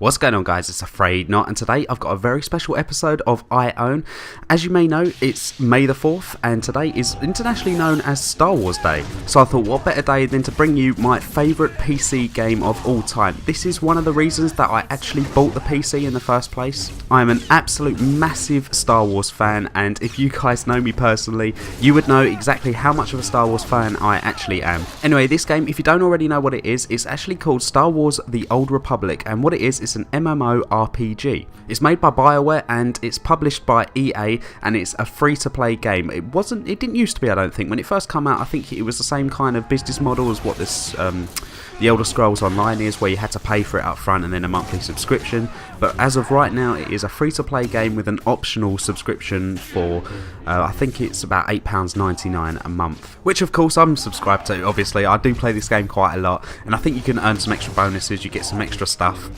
What's going on, guys? It's Afraid Not, and today I've got a very special episode of I Own. As you may know, it's May the 4th, and today is internationally known as Star Wars Day. So I thought, what better day than to bring you my favourite PC game of all time. This is one of the reasons that I actually bought the PC in the first place. I am an absolute massive Star Wars fan, and if you guys know me personally, you would know exactly how much of a Star Wars fan I actually am. Anyway, this game, if you don't already know what it is, it's actually called Star Wars The Old Republic, and what it is, it's an MMORPG. It's made by BioWare and it's published by EA, and it's a free-to-play game. It didn't used to be, I don't think. When it first came out, I think it was the same kind of business model as what this The Elder Scrolls Online is, where you had to pay for it up front and then a monthly subscription. But as of right now, it is a free-to-play game with an optional subscription for, I think it's about £8.99 a month. Which, of course, I'm subscribed to, obviously. I do play this game quite a lot, and I think you can earn some extra bonuses, you get some extra stuff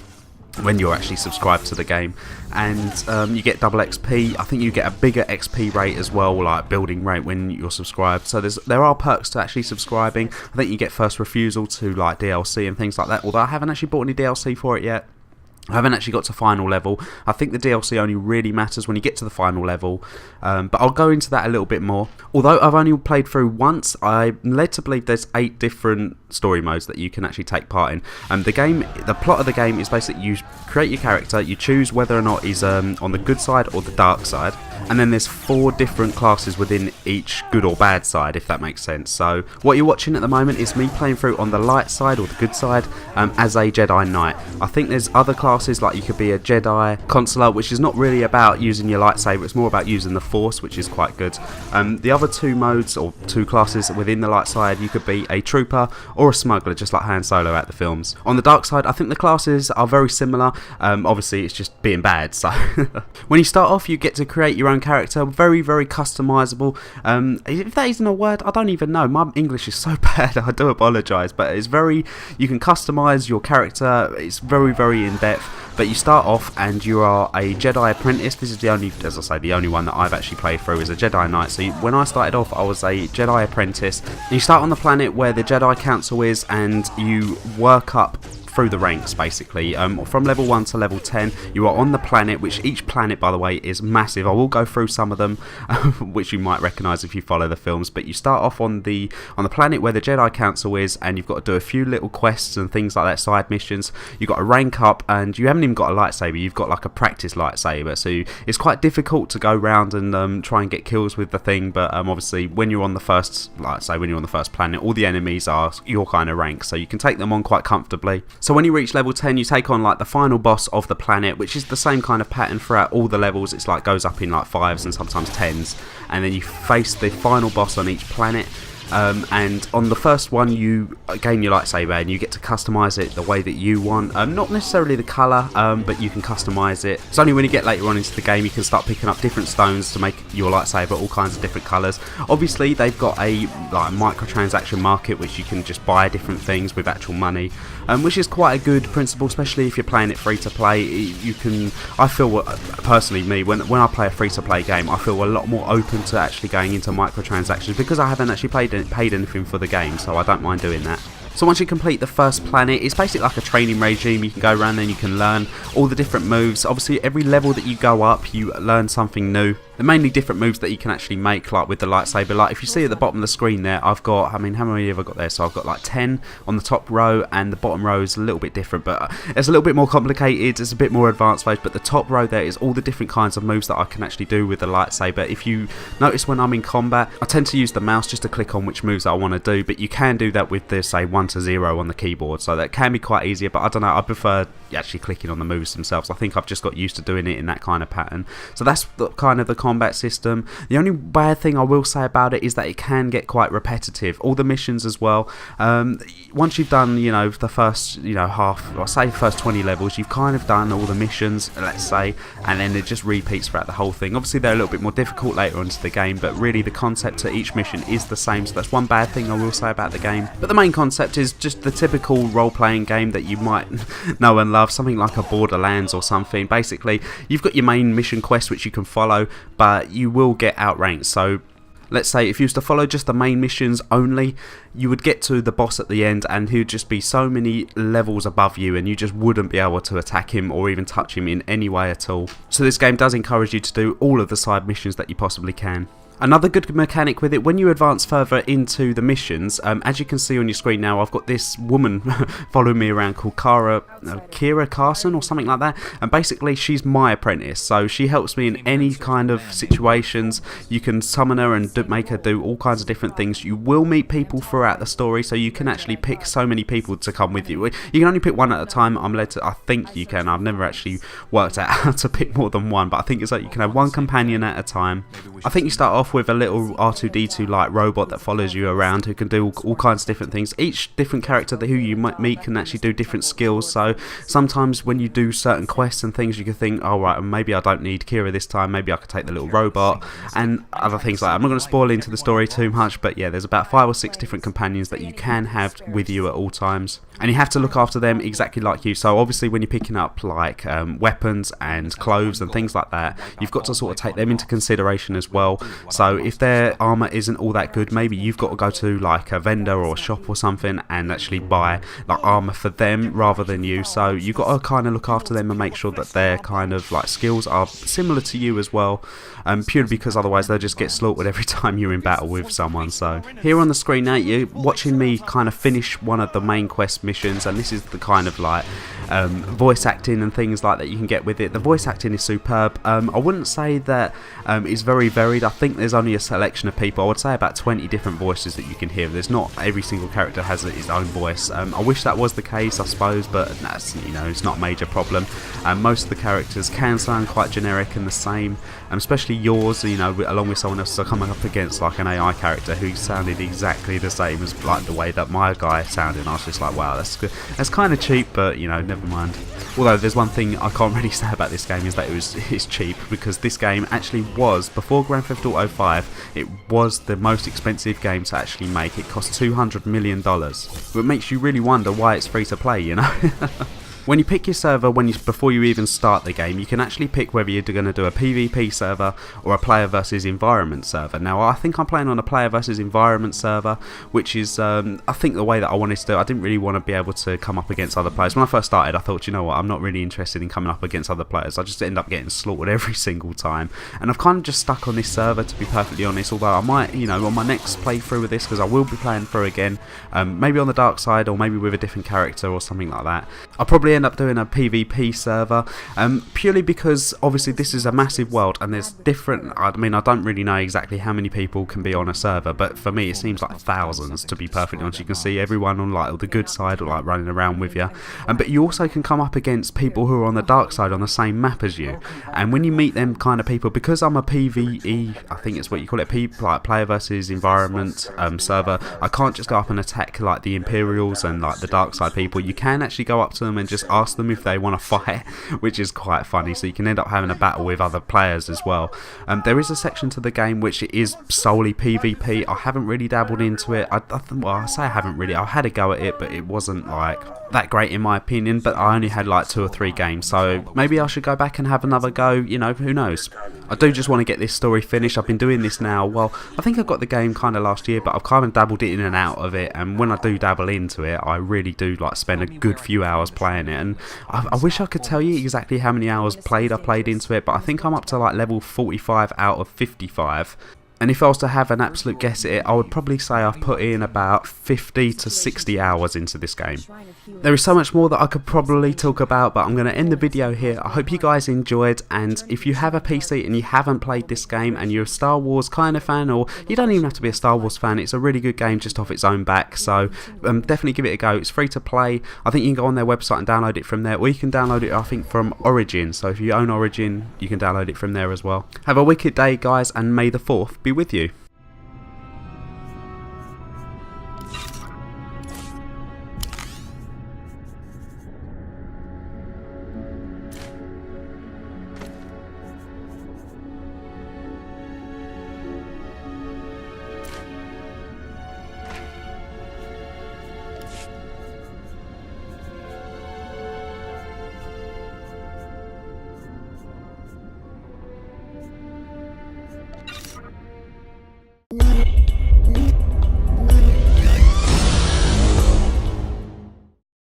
when you're actually subscribed to the game, and you get double XP. I think you get a bigger XP rate as well, like building rate, when you're subscribed. So there are perks to actually subscribing. I think you get first refusal to like DLC and things like that, although I haven't actually bought any DLC for it yet. I haven't actually got to final level. I think the DLC only really matters when you get to the final level, but I'll go into that a little bit more. Although I've only played through once, I'm led to believe there's 8 different story modes that you can actually take part in. The plot of the game is basically you create your character, you choose whether or not he's on the good side or the dark side, and then there's 4 different classes within each good or bad side, if that makes sense. So what you're watching at the moment is me playing through on the light side or the good side as a Jedi Knight. I think there's other classes, like you could be a Jedi Consular, which is not really about using your lightsaber, it's more about using the Force, which is quite good. The other 2 modes or 2 classes within the light side, you could be a Trooper or a Smuggler, just like Han Solo at the films. On the dark side, I think the classes are very similar. Obviously it's just being bad, so when you start off, you get to create your own character, very customizable. If that isn't a word, I don't even know. My English is so bad, I do apologise, but you can customise your character. It's very in depth. But you start off and you are a Jedi apprentice. This is the only one that I've actually played through is a Jedi Knight. So when I started off, I was a Jedi apprentice. And you start on the planet where the Jedi Council is, and you work up through the ranks, basically. From level 1 to level 10, you are on the planet, which each planet, by the way, is massive. I will go through some of them, which you might recognise if you follow the films. But you start off on the planet where the Jedi Council is, and you've got to do a few little quests and things like that, side missions. You've got to rank up, and you haven't even got a lightsaber. You've got like a practice lightsaber, so it's quite difficult to go around and try and get kills with the thing. But obviously, when you're on the first, when you're on the first planet, all the enemies are your kind of rank, so you can take them on quite comfortably. So when you reach level 10, you take on like the final boss of the planet, which is the same kind of pattern throughout all the levels. It's like goes up in like 5s and sometimes 10s, and then you face the final boss on each planet. And on the first one, you gain your lightsaber and you get to customise it the way that you want. Not necessarily the colour, but you can customise it. It's only when you get later on into the game you can start picking up different stones to make your lightsaber all kinds of different colours. Obviously, they've got a microtransaction market, which you can just buy different things with actual money, which is quite a good principle, especially if you're playing it free to play. I feel personally, when I play a free to play game, I feel a lot more open to actually going into microtransactions because I haven't actually paid anything for the game, so I don't mind doing that. So once you complete the first planet, it's basically like a training regime. You can go around and you can learn all the different moves. Obviously, every level that you go up, you learn something new. They're mainly different moves that you can actually make, like with the lightsaber. Like if you see at the bottom of the screen there, I've got, how many have I got there? So I've got like 10 on the top row, and the bottom row is a little bit different, but it's a little bit more complicated. It's a bit more advanced phase, but the top row there is all the different kinds of moves that I can actually do with the lightsaber. If you notice, when I'm in combat, I tend to use the mouse just to click on which moves I want to do, but you can do that with the, say, 1 to 0 on the keyboard, so that can be quite easier, but I don't know, I prefer actually clicking on the moves themselves. I think I've just got used to doing it in that kind of pattern. So that's kind of the combat system. The only bad thing I will say about it is that it can get quite repetitive. All the missions as well. Once you've done, the first, half, or say first 20 levels, you've kind of done all the missions, let's say, and then it just repeats throughout the whole thing. Obviously, they're a little bit more difficult later on into the game, but really the concept to each mission is the same. So that's one bad thing I will say about the game. But the main concept is just the typical role-playing game that you might know and love, something like a Borderlands or something. Basically, you've got your main mission quest which you can follow, but you will get outranked. So let's say if you was to follow just the main missions only, you would get to the boss at the end and he would just be so many levels above you and you just wouldn't be able to attack him or even touch him in any way at all. So this game does encourage you to do all of the side missions that you possibly can. Another good mechanic with it, when you advance further into the missions, as you can see on your screen now, I've got this woman following me around called Kira Carson or something like that, and basically she's my apprentice, so she helps me in any kind of situations. You can summon her and make her do all kinds of different things. You will meet people throughout the story, so you can actually pick so many people to come with you. You can only pick one at a time. I think you can. I've never actually worked out how to pick more than one, but I think it's like you can have one companion at a time. I think you start off with a little R2-D2 like robot that follows you around who can do all kinds of different things. Each different character who you might meet can actually do different skills, so sometimes when you do certain quests and things you can think, oh right, maybe I don't need Kira this time, maybe I could take the little robot, and other things like that. I'm not going to spoil into the story too much, but yeah, there's about 5 or 6 different companions that you can have with you at all times, and you have to look after them exactly like you. So obviously when you're picking up like weapons and clothes and things like that, you've got to sort of take them into consideration as well. So if their armour isn't all that good, maybe you've got to go to like a vendor or a shop or something and actually buy like armour for them rather than you. So you've got to kind of look after them and make sure that their kind of like skills are similar to you as well, purely because otherwise they'll just get slaughtered every time you're in battle with someone. So here on the screen now you're watching me kind of finish one of the main quest missions, and this is the kind of like voice acting and things like that you can get with it. The voice acting is superb. I wouldn't say that it's very varied. I think there's only a selection of people. I would say about 20 different voices that you can hear. There's not every single character has his own voice. I wish that was the case, I suppose, but that's, you know, it's not a major problem. Most of the characters can sound quite generic and the same, especially yours, you know, along with someone else. So coming up against like an AI character who sounded exactly the same as like the way that my guy sounded, and I was just like, wow, that's good. That's kind of cheap, but you know, never mind. Although there's one thing I can't really say about this game is that it's cheap, because this game actually was, before Grand Theft Auto 5, it was the most expensive game to actually make. It cost $200 million. It makes you really wonder why it's free to play, you know. When you pick your server, before you even start the game, you can actually pick whether you're going to do a PvP server or a player versus environment server. Now, I think I'm playing on a player versus environment server, which is, I think, the way that I wanted to do it. I didn't really want to be able to come up against other players. When I first started, I thought, you know what, I'm not really interested in coming up against other players. I just end up getting slaughtered every single time. And I've kind of just stuck on this server, to be perfectly honest, although I might, you know, on my next playthrough with this, because I will be playing through again, maybe on the dark side or maybe with a different character or something like that. I'll probably end up doing a PvP server, purely because obviously this is a massive world and there's different, I mean, I don't really know exactly how many people can be on a server, but for me it seems like thousands, to be perfectly honest. You can see everyone on like the good side or like running around with you, but you also can come up against people who are on the dark side on the same map as you, and when you meet them kind of people, because I'm a PvE, I think it's what you call it, like player versus environment server, I can't just go up and attack like the Imperials and like the dark side people. You can actually go up to them and just ask them if they want to fight, which is quite funny, so you can end up having a battle with other players as well. There is a section to the game which is solely PvP. I haven't really dabbled into it. Well, I say I haven't really, I had a go at it, but it wasn't like that great in my opinion, but I only had like 2 or 3 games, so maybe I should go back and have another go, you know, who knows. I do just want to get this story finished. I've been doing this now, well, I think I got the game kind of last year, but I've kind of dabbled in and out of it, and when I do dabble into it, I really do like spend a good few hours playing it, and I wish I could tell you exactly how many hours I played into it, but I think I'm up to like level 45 out of 55. And if I was to have an absolute guess at it, I would probably say I've put in about 50 to 60 hours into this game. There is so much more that I could probably talk about, but I'm going to end the video here. I hope you guys enjoyed, and if you have a PC and you haven't played this game and you're a Star Wars kind of fan, or you don't even have to be a Star Wars fan, it's a really good game just off its own back, so definitely give it a go. It's free to play. I think you can go on their website and download it from there, or you can download it I think from Origin, so if you own Origin you can download it from there as well. Have a wicked day guys, and may the 4th be with you.